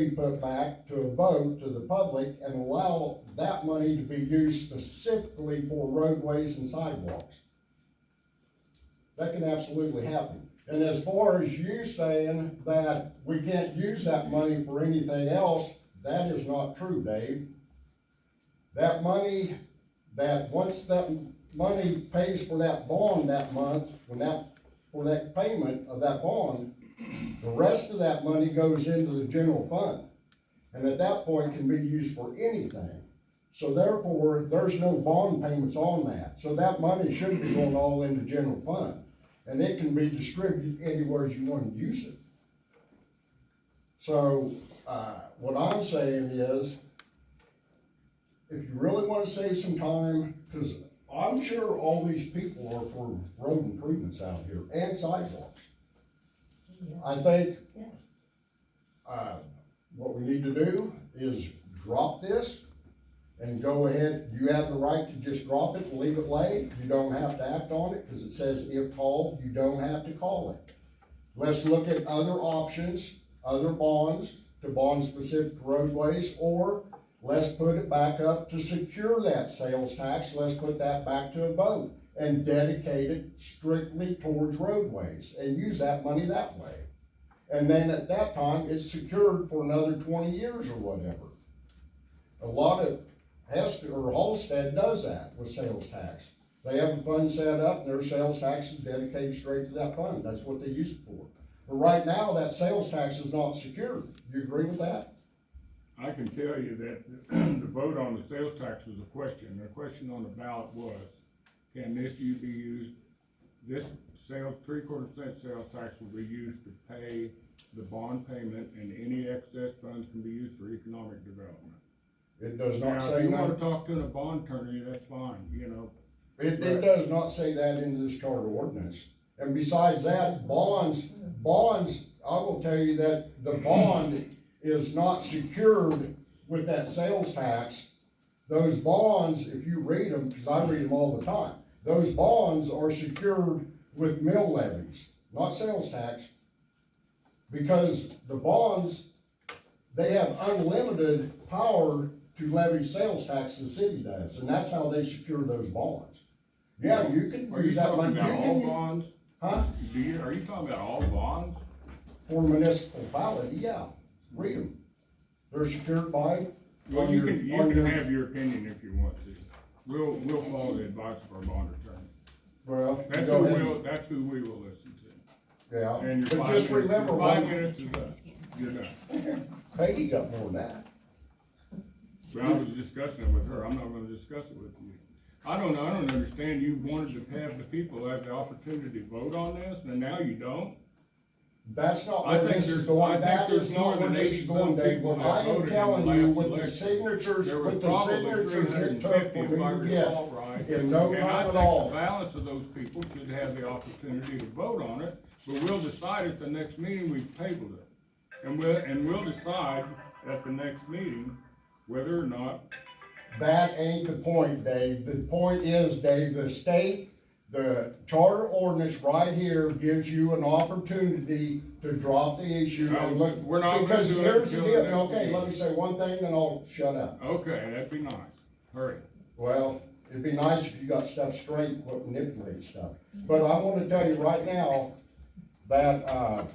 be put back to a vote to the public and allow that money to be used specifically for roadways and sidewalks. That can absolutely happen. And as far as you saying that we can't use that money for anything else, that is not true, Dave. That money, once that money pays for that bond that month, for that payment of that bond, the rest of that money goes into the general fund. And at that point can be used for anything. So therefore, there's no bond payments on that. So that money should be going all into general fund. And it can be distributed anywhere you want to use it. So, what I'm saying is, if you really want to save some time, because I'm sure all these people are for road improvements out here and sidewalks. I think, what we need to do is drop this and go ahead. You have the right to just drop it and leave it lay. You don't have to act on it because it says if called, you don't have to call it. Let's look at other options, other bonds to bond specific roadways, or let's put it back up to secure that sales tax. Let's put that back to a vote and dedicate it strictly towards roadways and use that money that way. And then at that time, it's secured for another 20 years or whatever. A lot of Hester or Halstead does that with sales tax. They have a fund set up and their sales tax is dedicated straight to that fund. That's what they use it for. But right now, that sales tax is not secured. Do you agree with that? I can tell you that the vote on the sales tax was a question. The question on the ballot was, can this be used, this sales, 3/4% sales tax will be used to pay the bond payment, and any excess funds can be used for economic development. It does not Now, say if you that. wanna talk to a bond attorney, that's fine, you know. It does not say that in this charter ordinance. And besides that, bonds, I will tell you that the bond is not secured with that sales tax. Those bonds, if you read them, because I read them all the time, those bonds are secured with mill levies, not sales tax. Because the bonds, they have unlimited power to levy sales tax, the city does, and that's how they secure those bonds. Yeah, you can Are you use that talking money. about all bonds? Huh? Are you talking about all bonds? For municipality, yeah, read them. They're secured by. Well, you can have your opinion if you want to. We'll follow the advice of our bond attorney. Well, That's go who ahead. That's who we will listen to. Yeah, And your but 5 just minutes, remember, your 5 one- minutes is up. You're done. Peggy got more than that. Well, I was discussing it with her. I'm not gonna discuss it with you. I don't understand. You wanted to have the people have the opportunity to vote on this, and now you don't. That's not I where think this is there's- going, I think that there's is more not where than this is 80-some going, Dave. people What that I am voted in telling the you, last with the election. signatures, There with was the probably signatures it 350, took for if I me to recall get, right. in no And I time at think the all. balance of those people should have the opportunity to vote on it, but we'll decide at the next meeting. We've tabled it. And we'll decide at the next meeting whether or not. That ain't the point, Dave. The point is, Dave, the charter ordinance right here gives you an opportunity to drop the issue and look. We're not gonna Because do it here's the until the deal, next okay, meeting. let me say one thing, then I'll shut up. Okay, that'd be nice. Hurry. Well, it'd be nice if you got stuff straight, what manipulate stuff. But I wanna tell you right now that,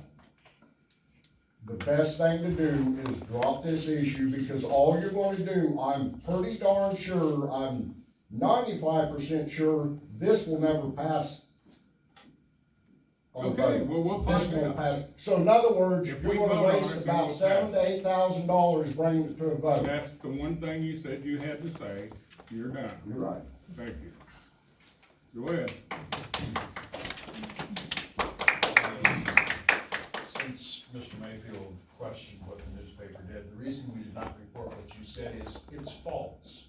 the best thing to do is drop this issue, because all you're gonna do, I'm pretty darn sure, I'm 95% sure, this will never pass. on Okay, vote. well, we'll This find won't out. pass. So in other words, If you're we gonna vote on waste it, about then $7,000 we'll to $8,000 bringing it to a vote. That's the one thing you said you had to say. You're done. You're right. Thank you. Go ahead. Since Mr. Mayfield questioned what the newspaper did, the reason we did not report what you said is it's false.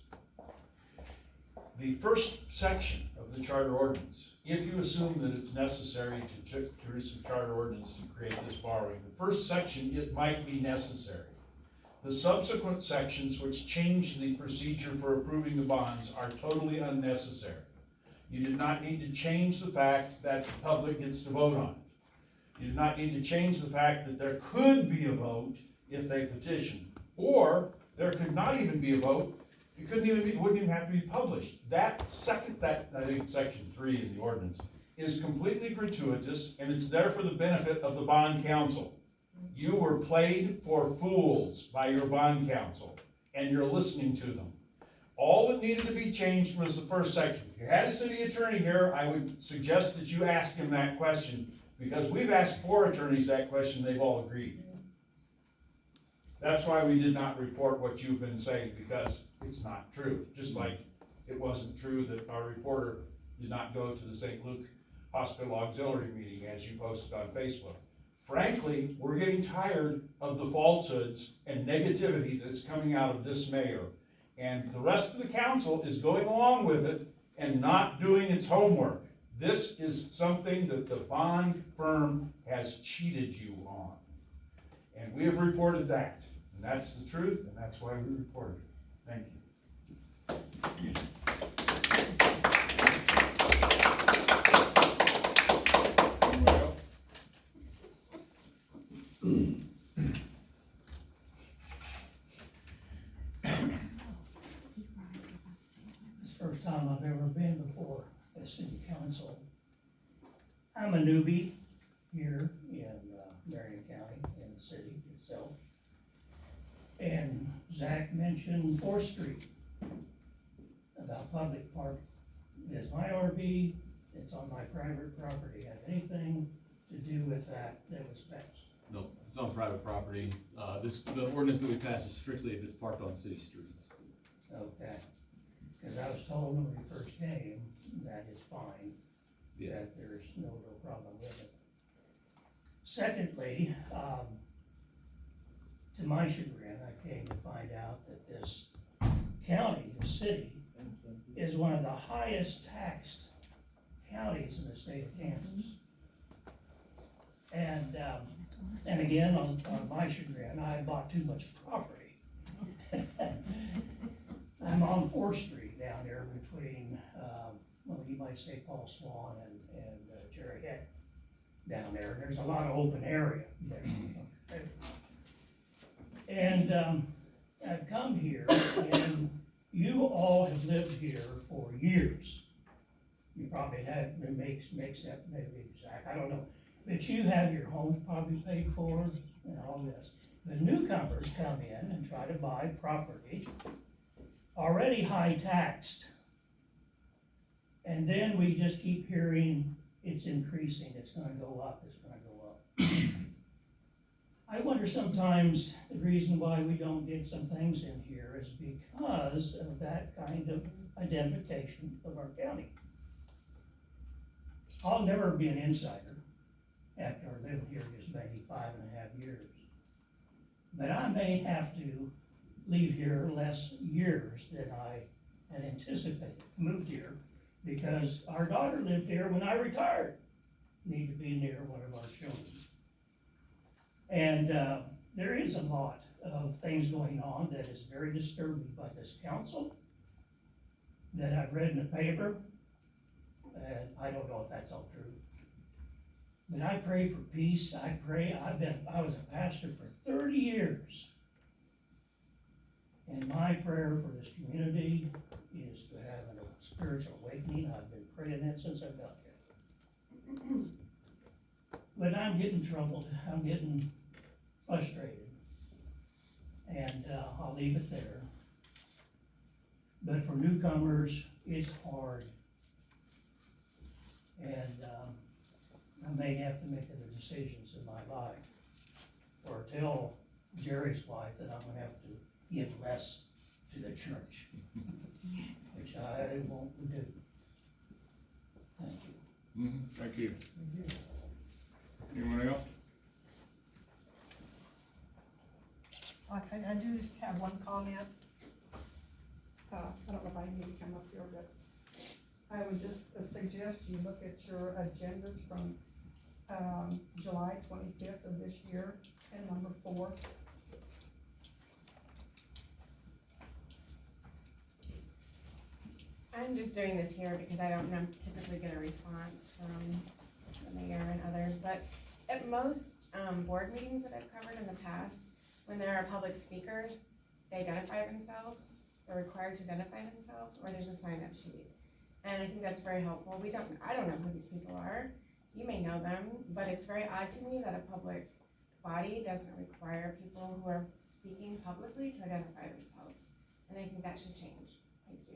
The first section of the charter ordinance, if you assume that it's necessary to produce a charter ordinance to create this borrowing, the first section, it might be necessary. The subsequent sections which change the procedure for approving the bonds are totally unnecessary. You do not need to change the fact that the public gets to vote on it. You do not need to change the fact that there could be a vote if they petition. Or there could not even be a vote, it couldn't even be, it wouldn't even have to be published. That, I think section 3 in the ordinance, is completely gratuitous, and it's there for the benefit of the bond counsel. You were played for fools by your bond counsel, and you're listening to them. All that needed to be changed was the first section. If you had a city attorney here, I would suggest that you ask him that question, because we've asked 4 attorneys that question, they've all agreed. That's why we did not report what you've been saying, because it's not true. Just like it wasn't true that our reporter did not go to the St. Luke Hospital Auxiliary meeting, as you posted on Facebook. Frankly, we're getting tired of the falsehoods and negativity that's coming out of this mayor. And the rest of the council is going along with it and not doing its homework. This is something that the bond firm has cheated you on. And we have reported that. And that's the truth, and that's why we reported it. Thank you. Anyone else? It's the first time I've ever been before a city council. I'm a newbie here in Marion County, in the city itself. And Zach mentioned 4th Street about public parking. It's my RV, it's on my private property. Have anything to do with that was passed? No, it's on private property. The ordinance that we pass is strictly if it's parked on city streets. Okay, because I was told when we first came, that is fine, Yeah. that there's no real problem with it. Secondly, to my chagrin, I came to find out that this county, the city, is one of the highest taxed counties in the state of Kansas. And again, on my chagrin, I bought too much property. I'm on 4th Street down there between, well, you might say Paul Swan and Jerry Heck down there. There's a lot of open area there. And I've come here, and you all have lived here for years. You probably have, it makes that maybe exact, I don't know. But you have your home probably paid for and all this. The newcomers come in and try to buy property already high taxed. And then we just keep hearing it's increasing, it's gonna go up, it's gonna go up. I wonder sometimes the reason why we don't get some things in here is because of that kind of identification of our county. I'll never be an insider after I lived here just maybe 5.5 years. But I may have to leave here less years than I had anticipated, moved here, because our daughter lived here when I retired. Need to be near one of our children. And there is a lot of things going on that is very disturbing by this council that I've read in the paper, and I don't know if that's all true. But I pray for peace. I was a pastor for 30 years. And my prayer for this community is to have a spiritual awakening. I've been praying that since I got here. But I'm getting troubled. I'm getting frustrated. And I'll leave it there. But for newcomers, it's hard. And I may have to make other decisions in my life, or tell Jerry's wife that I'm gonna have to give less to the church, which I won't do. Thank you. Thank you. Anyone else? I do just have one comment. I don't know if I need to come up here, but I would just suggest you look at your agendas from July 25th of this year, and number 4. I'm just doing this here because I don't typically get a response from the mayor and others, but at most board meetings that I've covered in the past, when there are public speakers, they identify themselves, they're required to identify themselves, or there's a sign-up sheet. And I think that's very helpful. I don't know who these people are. You may know them, but it's very odd to me that a public body doesn't require people who are speaking publicly to identify themselves. And I think that should change. Thank you.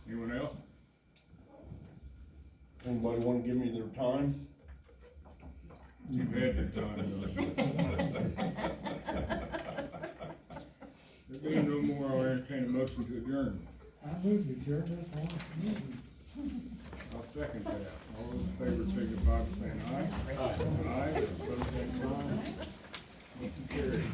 Anyone else? Anybody wanna give me their time? You've had your time. There being no more, I'll entertain a motion to adjourn. I moved to adjourn this one meeting. I'll second that. All those in favor signify by saying aye. Aye. Aye, opposed, same sign. Motion carries.